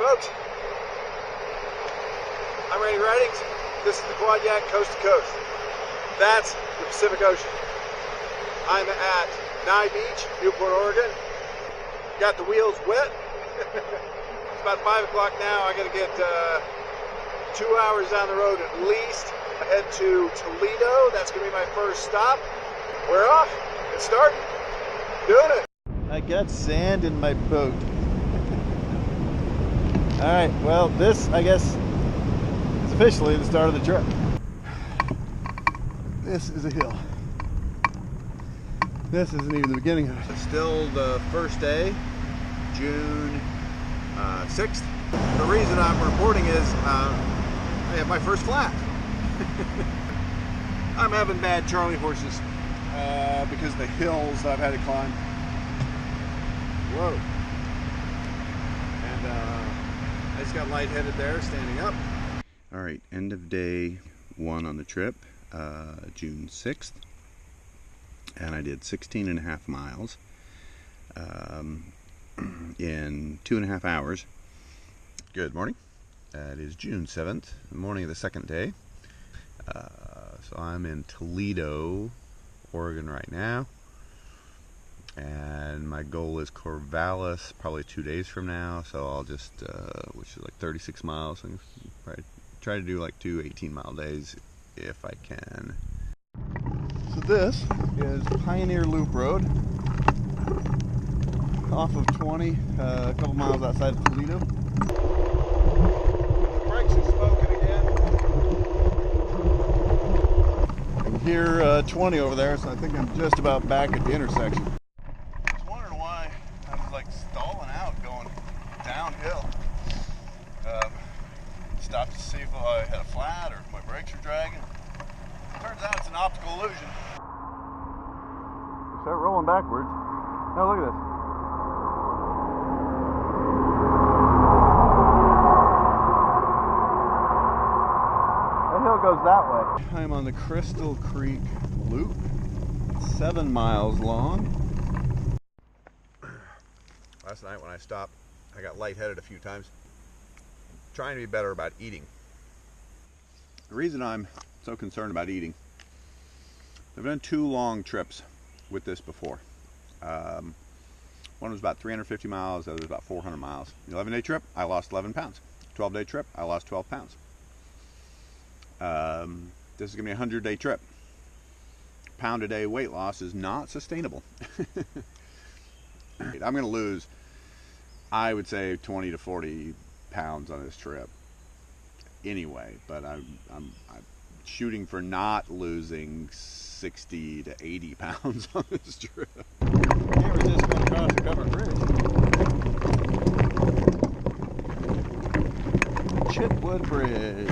Folks, I'm Randy Ridings. This is the Quadyak Coast to Coast. That's the Pacific Ocean. I'm at Nye Beach, Newport, Oregon. Got the wheels wet. It's about 5 o'clock now. I gotta get 2 hours down the road at least. Head to Toledo. That's gonna be my first stop. We're off. Get started. Doing it. I got sand in my boat. Alright, well, this, I guess, is officially the start of the trip. This is a hill. This isn't even the beginning of it. It's still the first day, June 6th. The reason I'm reporting is I have my first flat. I'm having bad Charlie horses because of the hills that I've had to climb. Whoa. And I just got lightheaded there, standing up. All right, end of day 1 on the trip, June 6th. And I did 16.5 miles in 2.5 hours. Good morning. It is June 7th, the morning of the second day. So I'm in Toledo, Oregon right now. And my goal is Corvallis probably 2 days from now. So I'll just, which is like 36 miles. And probably try to do like 2 18-mile days if I can. So this is Pioneer Loop Road off of 20, a couple miles outside of Toledo. The brakes are smoking again. I can hear 20 over there, so I think I'm just about back at the intersection. I was wondering why I was like stalling out going downhill. Stopped to see if I had a flat or if my brakes were dragging. Turns out it's an optical illusion. Start rolling backwards. Now look at this. That hill goes that way. I'm on the Crystal Creek Loop. 7 miles long. Last night when I stopped, I got lightheaded a few times. Trying to be better about eating. The reason I'm so concerned about eating, I've done 2 long trips with this before. One was about 350 miles, the other was about 400 miles. The 11-day trip, I lost 11 pounds. 12-day trip, I lost 12 pounds. This is going to be a 100-day trip. Pound-a-day weight loss is not sustainable. I'm going to lose, I would say, 20 to 40 pounds on this trip anyway, but I'm shooting for not losing 60 to 80 pounds on this trip. Can't resist going across a covered bridge. Chitwood Bridge.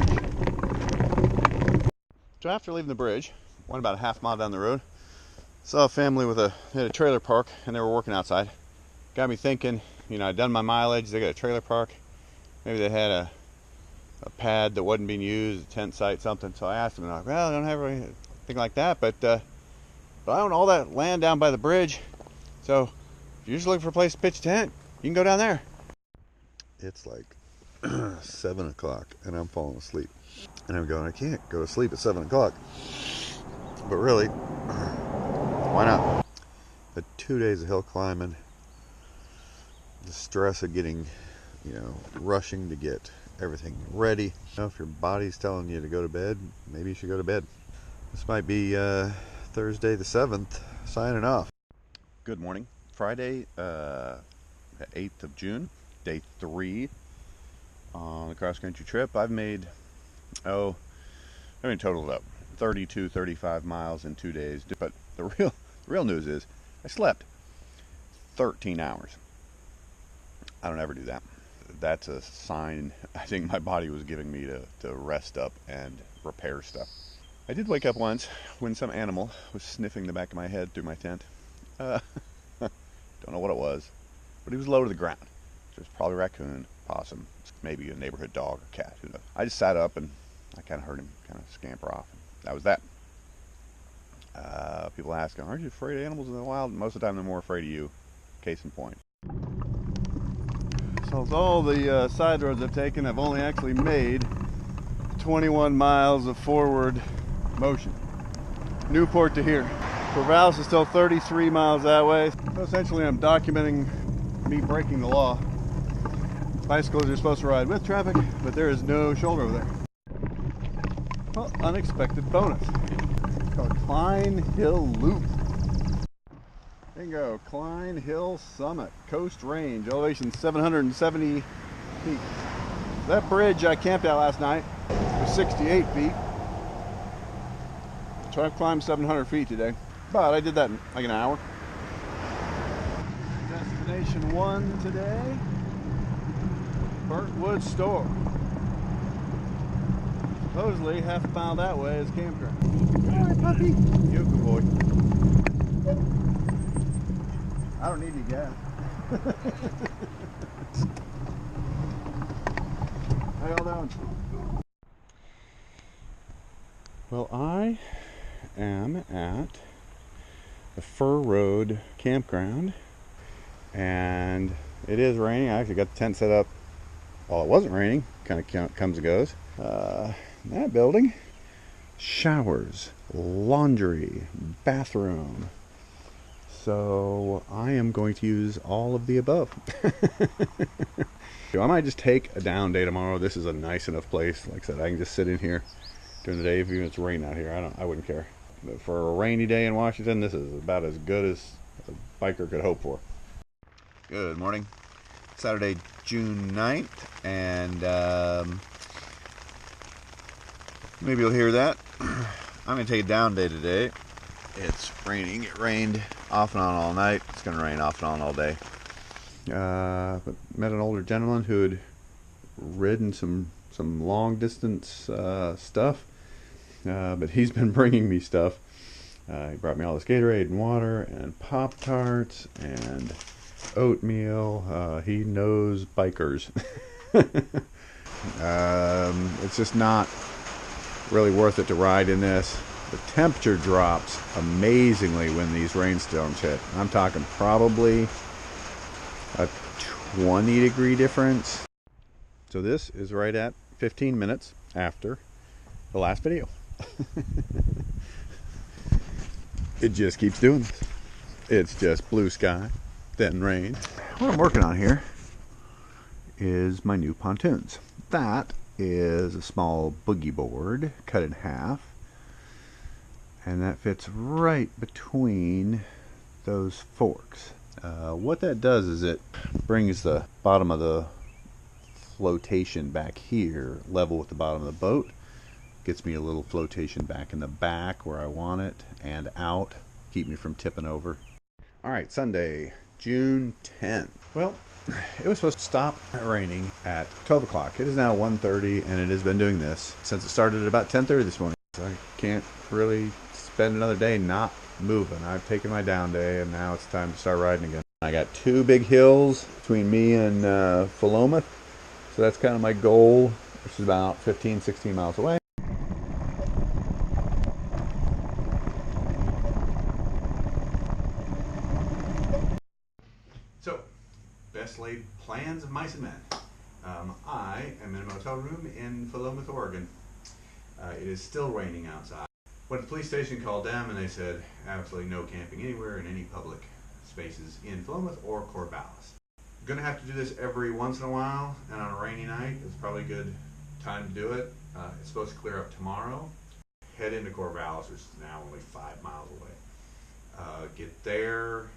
So after leaving the bridge, went about a half mile down the road, saw a family with they had a trailer park and they were working outside. Got me thinking, you know, I'd done my mileage, they got a trailer park, maybe they had a pad that wasn't being used, a tent site, something. So I asked them, and I'm like, well, I don't have anything like that, but I own all that land down by the bridge. So if you're just looking for a place to pitch a tent, you can go down there. It's like 7 o'clock and I'm falling asleep. And I'm going, I can't go to sleep at 7 o'clock. But really, why not? But 2 days of hill climbing, the stress of getting, you know, rushing to get everything ready. You know, if your body's telling you to go to bed, maybe you should go to bed. This might be Thursday the 7th, signing off. Good morning. Friday, 8th of June, day 3 on the cross-country trip. I've made, totaled up 32, 35 miles in 2 days. But the real news is I slept 13 hours. I don't ever do that. That's a sign I think my body was giving me to rest up and repair stuff. I did wake up once when some animal was sniffing the back of my head through my tent. Don't know what it was, but he was low to the ground. So it was probably a raccoon, possum, maybe a neighborhood dog or cat, who knows. I just sat up and I kind of heard him kind of scamper off. That was that. People ask, aren't you afraid of animals in the wild? Most of the time they're more afraid of you. Case in point. So all the side roads I've taken, I've only actually made 21 miles of forward motion. Newport to here. Corvallis is still 33 miles that way. So essentially I'm documenting me breaking the law. Bicycles are supposed to ride with traffic, but there is no shoulder over there. Well, unexpected bonus. It's called Klein Hill Loop. Bingo, Klein Hill Summit, Coast Range, elevation 770 feet. That bridge I camped at last night was 68 feet. So I've climbed 700 feet today, but I did that in like an hour. Destination 1 today, Burntwood Store. Supposedly half a mile that way is campground. All right, puppy. You good boy. I don't need any gas. How y'all doing? Well, I am at the Fur Road campground, and it is raining. I actually got the tent set up while it wasn't raining. Kind of comes and goes. That building, showers, laundry, bathroom. So I am going to use all of the above. I might just take a down day tomorrow. This is a nice enough place. Like I said, I can just sit in here during the day, even if it's raining out here. I wouldn't care. But for a rainy day in Washington, this is about as good as a biker could hope for. Good morning. Saturday, June 9th, and maybe you'll hear that. I'm going to take a down day today. It's raining. It rained off and on all night. It's going to rain off and on all day. But met an older gentleman who had ridden some long distance stuff, but he's been bringing me stuff. He brought me all this Gatorade and water and Pop-Tarts and oatmeal. He knows bikers. It's just not really worth it to ride in this. The temperature drops amazingly when these rainstorms hit. I'm talking probably a 20-degree difference. So this is right at 15 minutes after the last video. It just keeps doing this. It's just blue sky, then rain. What I'm working on here is my new pontoons. That is a small boogie board cut in half, and that fits right between those forks. What that does is it brings the bottom of the flotation back here level with the bottom of the boat. Gets me a little flotation back in the back where I want it, and out, keep me from tipping over. Alright, Sunday, June 10th. Well, it was supposed to stop raining at 12 o'clock. It is now 1:30, and it has been doing this since it started at about 10:30 this morning. So I can't really spend another day not moving. I've taken my down day, and now it's time to start riding again. I got two big hills between me and Philomath, so that's kind of my goal, which is about 15-16 miles away. So, best laid plans of mice and men. I am in a motel room in Philomath, Oregon. It is still raining outside. Went to the police station, called them, and they said absolutely no camping anywhere in any public spaces in Philomath or Corvallis. I'm gonna have to do this every once in a while, and on a rainy night, it's probably a good time to do it. It's supposed to clear up tomorrow. Head into Corvallis, which is now only 5 miles away. Get there,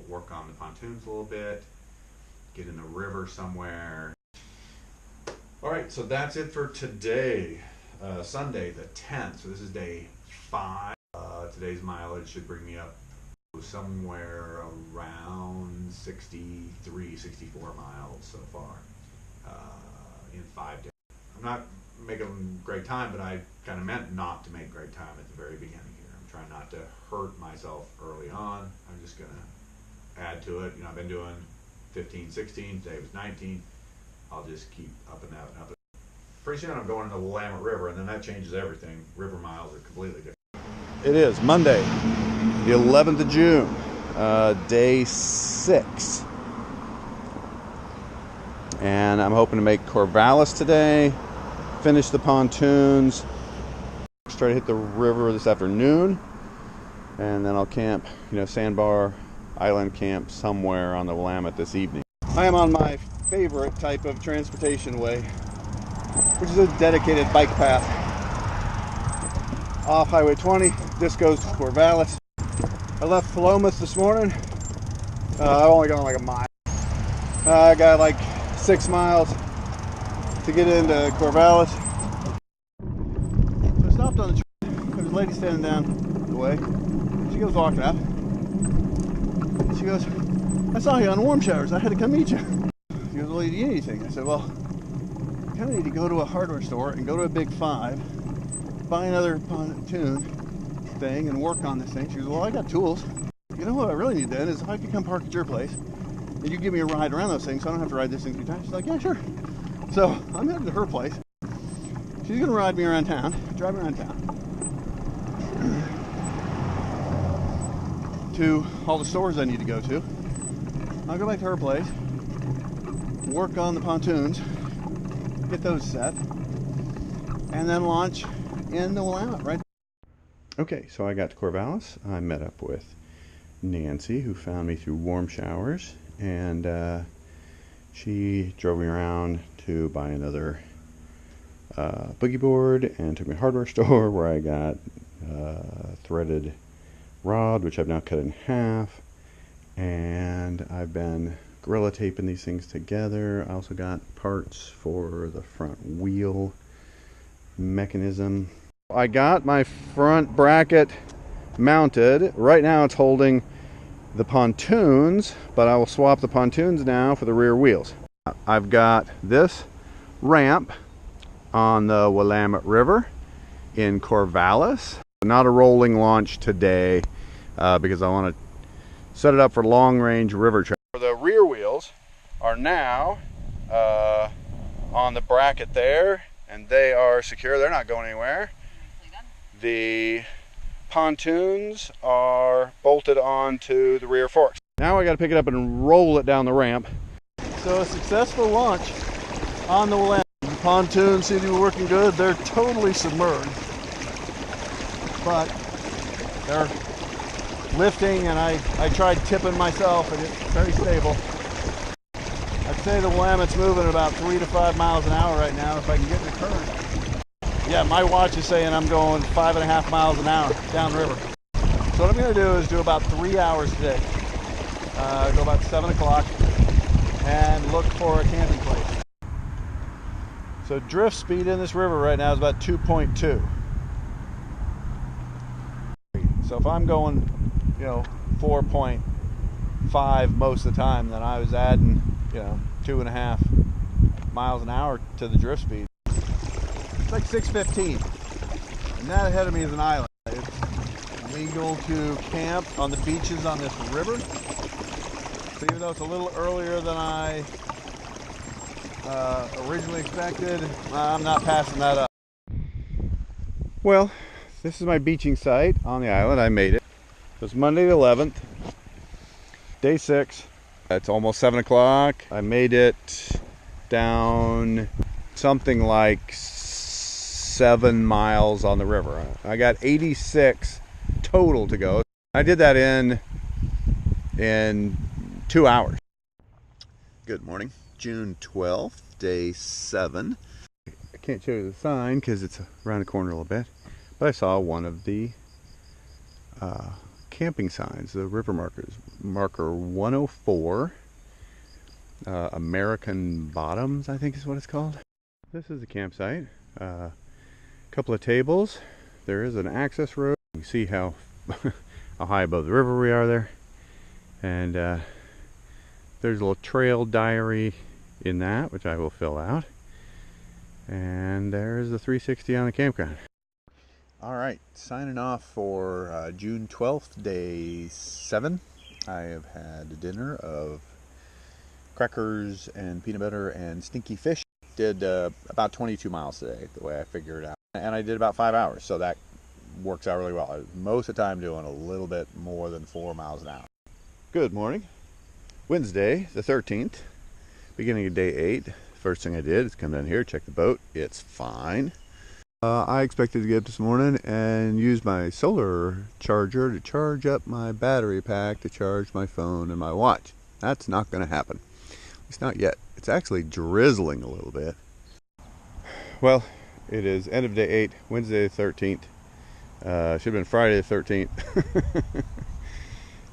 work on the pontoons a little bit, get in the river somewhere. All right, so that's it for today. Sunday the 10th, so this is day 5. Today's mileage should bring me up somewhere around 63, 64 miles so far in 5 days. I'm not making great time, but I kind of meant not to make great time at the very beginning here. I'm trying not to hurt myself early on. I'm just going to add to it. You know, I've been doing 15, 16, today was 19. I'll just keep up and up and up. Pretty soon I'm going into the Willamette River, and then that changes everything. River miles are completely different. It is Monday, the 11th of June, day 6. And I'm hoping to make Corvallis today, finish the pontoons, try to hit the river this afternoon, and then I'll camp, sandbar, island camp somewhere on the Willamette this evening. I am on my favorite type of transportation way, which is a dedicated bike path off Highway 20. This goes to Corvallis. I left Philomath this morning. I've only gone like a mile. I got like 6 miles to get into Corvallis. So I stopped on the trail. There was a lady standing down the way. She goes walking up. She goes, "I saw you on Warm Showers. I had to come meet you." She goes, "Well, do you need anything?" I said, "Well, I kind of need to go to a hardware store and go to a Big 5, buy another pontoon thing and work on this thing." She goes, "Well, I got tools. You know what I really need then is if I could come park at your place and you give me a ride around those things so I don't have to ride this thing 3 times." She's like, "Yeah, sure." So I'm headed to her place. She's going to ride me around town, drive me around town to all the stores I need to go to. I'll go back to her place, work on the pontoons, get those set, and then launch in the Willamette, right? Okay, so I got to Corvallis. I met up with Nancy, who found me through Warm Showers, and she drove me around to buy another boogie board and took me to a hardware store where I got threaded rod, which I've now cut in half, and I've been gorilla taping these things together. I also got parts for the front wheel mechanism. I got my front bracket mounted. Right now it's holding the pontoons, but I will swap the pontoons now for the rear wheels. I've got this ramp on the Willamette River in Corvallis. Not a rolling launch today because I want to set it up for long-range river travel. The rear wheels are now on the bracket there, and they are secure. They're not going anywhere. The pontoons are bolted onto the rear forks. Now I got to pick it up and roll it down the ramp. So a successful launch on the Willamette. The pontoons seem to be working good. They're totally submerged, but they're lifting, and I tried tipping myself, and it's very stable. I'd say the Willamette's moving at about 3 to 5 miles an hour right now if I can get the current. Yeah, my watch is saying I'm going 5.5 miles an hour downriver. So what I'm going to do is do about 3 hours today. Go about 7 o'clock and look for a camping place. So drift speed in this river right now is about 2.2. So if I'm going, 4.5 most of the time, then I was adding, 2.5 miles an hour to the drift speed. It's like 6:15, and that ahead of me is an island. It's legal to camp on the beaches on this river. So even though it's a little earlier than I originally expected, I'm not passing that up. Well, this is my beaching site on the island. I made it. It was Monday the 11th, day 6. It's almost 7 o'clock. I made it down something like 7 miles on the river. I got 86 total to go. I did that in 2 hours. Good morning. June 12th, day 7. I can't show you the sign because it's around the corner a little bit, but I saw one of the camping signs, the river markers. Marker 104, American Bottoms, I think is what it's called. This is the campsite. A couple of tables. There is an access road. You see how high above the river we are there. And there's a little trail diary in that, which I will fill out. And there's the 360 on the campground. All right, signing off for June 12th, day 7. I have had a dinner of crackers and peanut butter and stinky fish. Did about 22 miles today, the way I figured it out. And I did about 5 hours, so that works out really well. Most of the time doing a little bit more than 4 miles an hour. Good morning. Wednesday, the 13th. Beginning of day 8. First thing I did is come down here, check the boat. It's fine. I expected to get up this morning and use my solar charger to charge up my battery pack to charge my phone and my watch. That's not going to happen. It's not yet. It's actually drizzling a little bit. Well, it is end of day 8, Wednesday the 13th. Should have been Friday the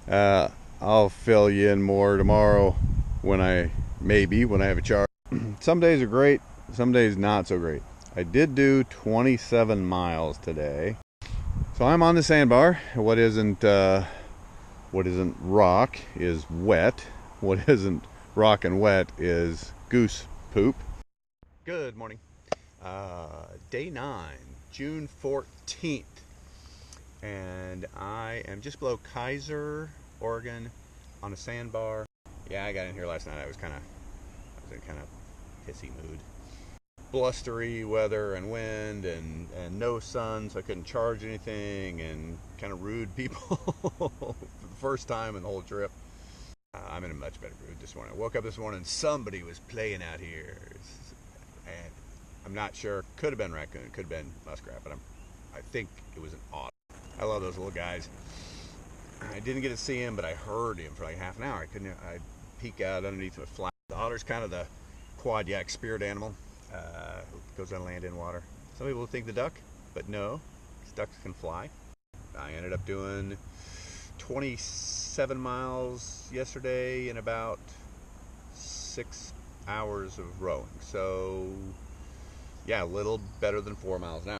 13th. I'll fill you in more tomorrow when I have a charge. Some days are great, some days not so great. I did do 27 miles today. So I'm on the sandbar. What isn't rock is wet. What isn't rock and wet is goose poop. Good morning. Day 9, June 14th. And I am just below Kaiser, Oregon on a sandbar. Yeah, I got in here last night. I was in kind of pissy mood. Blustery weather and wind and no sun, so I couldn't charge anything, and kind of rude people for the first time in the whole trip. I'm in a much better mood this morning. I woke up this morning, somebody was playing out here, and I'm not sure. Could have been raccoon, could have been muskrat, but I think it was an otter. I love those little guys. I didn't get to see him, but I heard him for like half an hour. I'd peek out underneath a flat. The otter's kind of the Quadyak spirit animal. Goes on land in water. Some people think the duck, but no, ducks can fly. I ended up doing 27 miles yesterday in about 6 hours of rowing. So yeah, a little better than 4 miles an hour.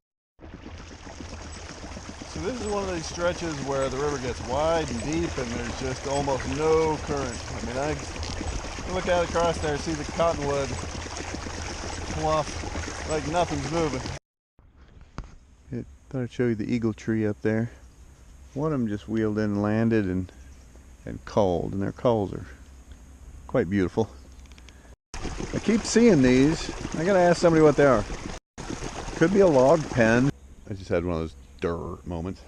So this is one of these stretches where the river gets wide and deep and there's just almost no current. I mean, I look out across there, see the cottonwood fluff like nothing's moving. Thought I'd show you the eagle tree up there. One of them just wheeled in and landed and called, and their calls are quite beautiful. I keep seeing these. I gotta ask somebody what they are. Could be a log pen. I just had one of those durr moments.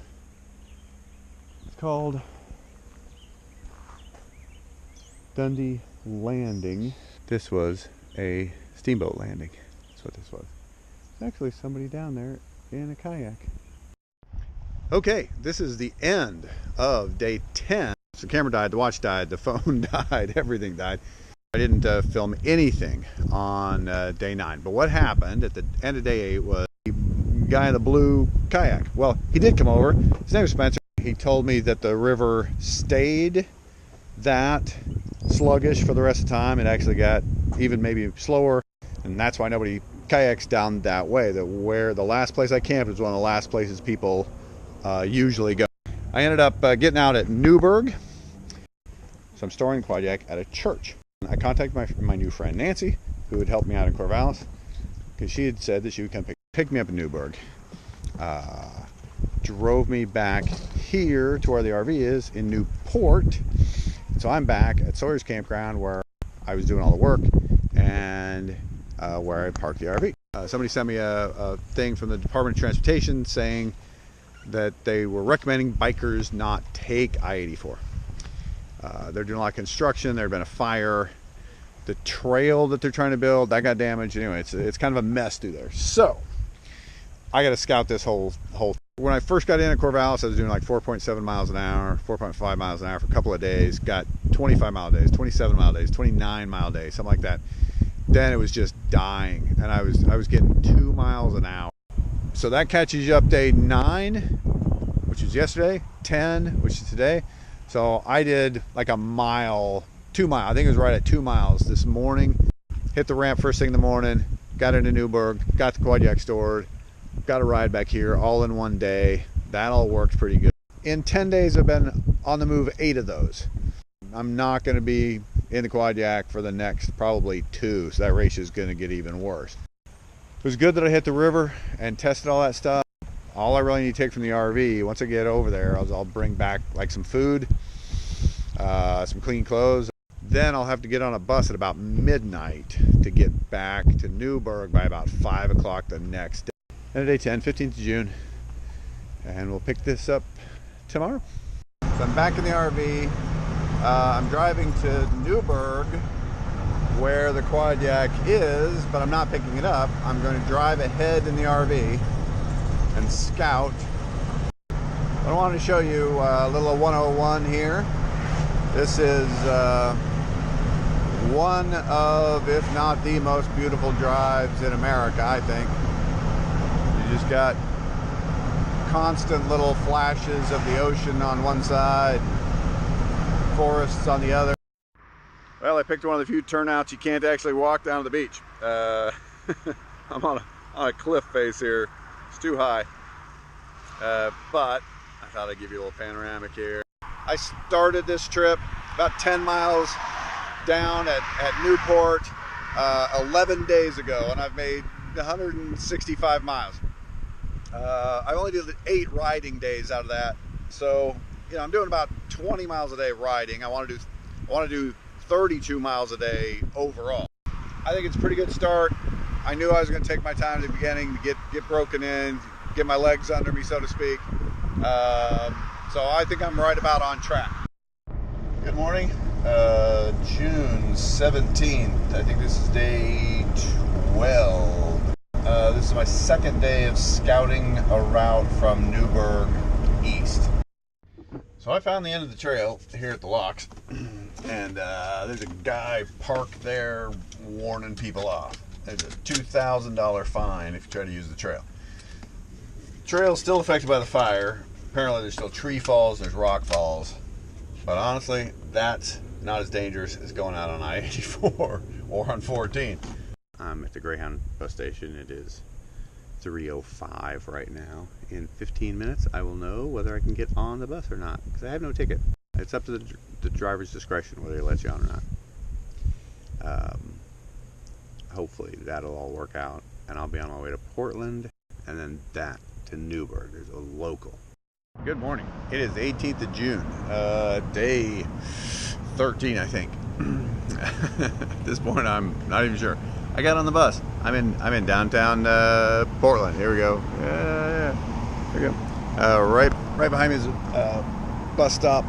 It's called Dundee Landing. This was a steamboat landing. That's what this was. There's actually somebody down there in a kayak. Okay, this is the end of day 10. So the camera died, the watch died, the phone died, everything died. I didn't film anything on day 9. But what happened at the end of day 8 was the guy in the blue kayak. Well, he did come over. His name was Spencer. He told me that the river stayed that sluggish for the rest of the time. It actually got even maybe slower. And that's why nobody kayaks down that way. Where the last place I camped was one of the last places people usually go. I ended up getting out at Newburg. So I'm storing Quadyak at a church. I contacted my new friend Nancy, who would help me out in Corvallis, because she had said that she would come pick me up in Newburg. Drove me back here to where the RV is in Newport. So I'm back at Sawyer's campground where I was doing all the work and where I parked the RV. Somebody sent me a thing from the Department of Transportation saying that they were recommending bikers not take I-84. They're doing a lot of construction. There had been a fire. The trail that they're trying to build, that got damaged. Anyway, it's kind of a mess through there. So I got to scout this whole thing. When I first got in at Corvallis, I was doing like 4.7 miles an hour, 4.5 miles an hour for a couple of days. Got 25 mile days, 27 mile days, 29 mile days, something like that. Then it was just dying, and I was getting 2 miles an hour. So that catches you up day 9, which is yesterday, 10, which is today. So I did like a mile, 2 miles. I think it was right at 2 miles this morning. Hit the ramp first thing in the morning, got into Newburg, got the Quadyak stored, got a ride back here all in one day. That all worked pretty good. In 10 days, I've been on the move 8 of those. I'm not going to be in the Quadyak for the next probably 2, so that race is going to get even worse. It was good that I hit the river and tested all that stuff. All I really need to take from the RV, once I get over there, I'll bring back like some food, some clean clothes. Then I'll have to get on a bus at about midnight to get back to Newburg by about 5 o'clock the next day. And day 10, 15th of June, and we'll pick this up tomorrow. So I'm back in the RV. I'm driving to Newburg, where the Quadyak is, but I'm not picking it up. I'm going to drive ahead in the RV and scout. I wanted to show you a little 101 here. This is one of, if not the most beautiful drives in America, I think. You just got constant little flashes of the ocean on one side, forests on the other. Well, I picked one of the few turnouts you can't actually walk down to the beach. I'm on a cliff face here. It's too high. But I thought I'd give you a little panoramic here. I started this trip about 10 miles down at Newport 11 days ago, and I've made 165 miles. I only did 8 riding days out of that, so I'm doing about 20 miles a day riding. I want to do 32 miles a day overall. I think it's a pretty good start. I knew I was going to take my time at the beginning to get broken in, get my legs under me, so to speak. So I think I'm right about on track. Good morning, June 17th. I think this is day 12. This is my second day of scouting a route from Newburg east. So I found the end of the trail here at the locks, and there's a guy parked there warning people off. There's a $2,000 fine if you try to use the trail. The trail's still affected by the fire. Apparently there's still tree falls, there's rock falls, but honestly, that's not as dangerous as going out on I-84 or on 14. I'm at the Greyhound bus station. It is 3:05 right now. In 15 minutes, I will know whether I can get on the bus or not, because I have no ticket. It's up to the driver's discretion whether he lets you on or not. Hopefully that'll all work out, and I'll be on my way to Portland, and then that to Newburg. There's a local. Good morning. It is 18th of June, day 13, I think. At this point, I'm not even sure. I got on the bus. I'm in downtown Portland. Here we go. Yeah. Here we go. Right behind me is a bus stop,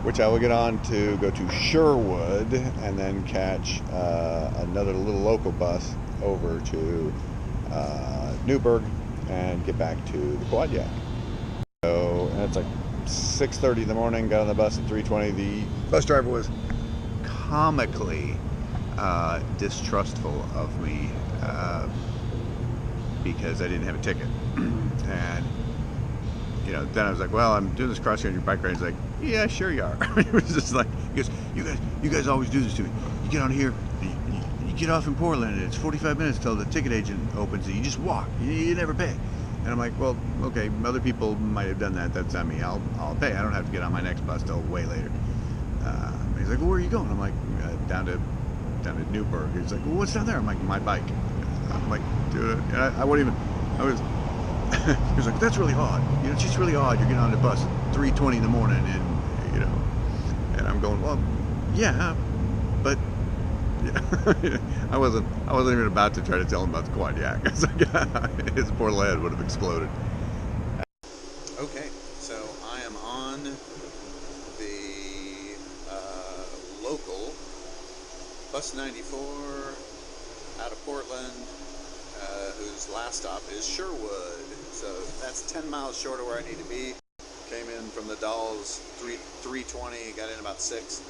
which I will get on to go to Sherwood, and then catch another little local bus over to Newburg and get back to the Quadyak. So, and it's like 6:30 in the morning. Got on the bus at 3:20. The bus driver was comically distrustful of me because I didn't have a ticket. And then I was like, well, I'm doing this cross-country bike ride. He's like, yeah, sure you are. It was just like, he goes, you guys always do this to me. You get on here, you get off in Portland, and it's 45 minutes till the ticket agent opens, and you just walk. You never pay. And I'm like, well, okay, other people might have done that. That's on me. I'll pay. I don't have to get on my next bus till way later. He's like, well, where are you going? I'm like, down to Newburg. He's like, well, what's down there? I'm like, my bike. I'm like, dude, and I wouldn't even. He was like, that's really odd. It's just really odd. You're getting on the bus at 3:20 in the morning, and and I'm going, well, yeah, but I wasn't even about to try to tell him about the Quadyak. It's like, his poor lad would have exploded. Okay, so I am on the local bus 94 out of Portland, whose last stop is Sherwood. So that's 10 miles short of where I need to be. Came in from the Dolls 3:20, got in about 6.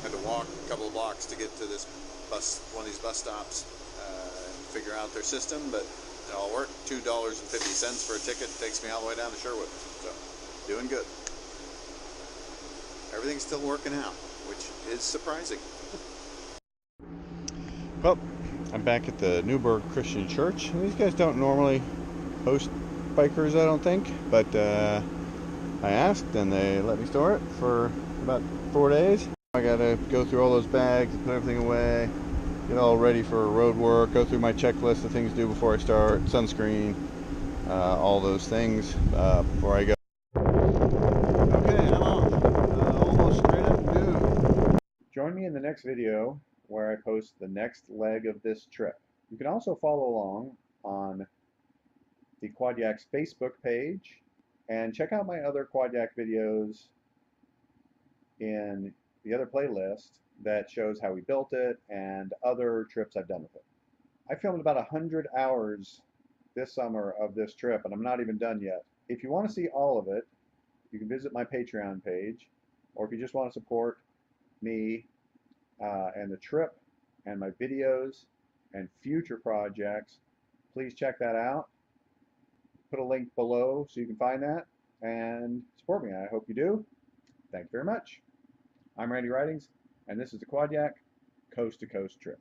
Had to walk a couple of blocks to get to this bus, one of these bus stops, and figure out their system, but it all worked. $2.50 for a ticket takes me all the way down to Sherwood. So, doing good. Everything's still working out, which is surprising. Well, I'm back at the Newburg Christian Church. These guys don't normally host bikers, I don't think, but I asked and they let me store it for about 4 days. I gotta go through all those bags, put everything away, get all ready for road work, go through my checklist of things to do before I start, sunscreen, all those things before I go. Okay, I'm off. Almost straight up noon. Join me in the next video where I post the next leg of this trip. You can also follow along on the Quadyak's Facebook page and check out my other Quadyak videos in the other playlist that shows how we built it and other trips I've done with it. I filmed about 100 hours this summer of this trip, and I'm not even done yet. If you want to see all of it, you can visit my Patreon page, or if you just want to support me and the trip and my videos and future projects, please check that out. Put a link below so you can find that and support me. I hope you do. Thank you very much. I'm Randy Ridings, and this is the Quadyak Coast to Coast trip.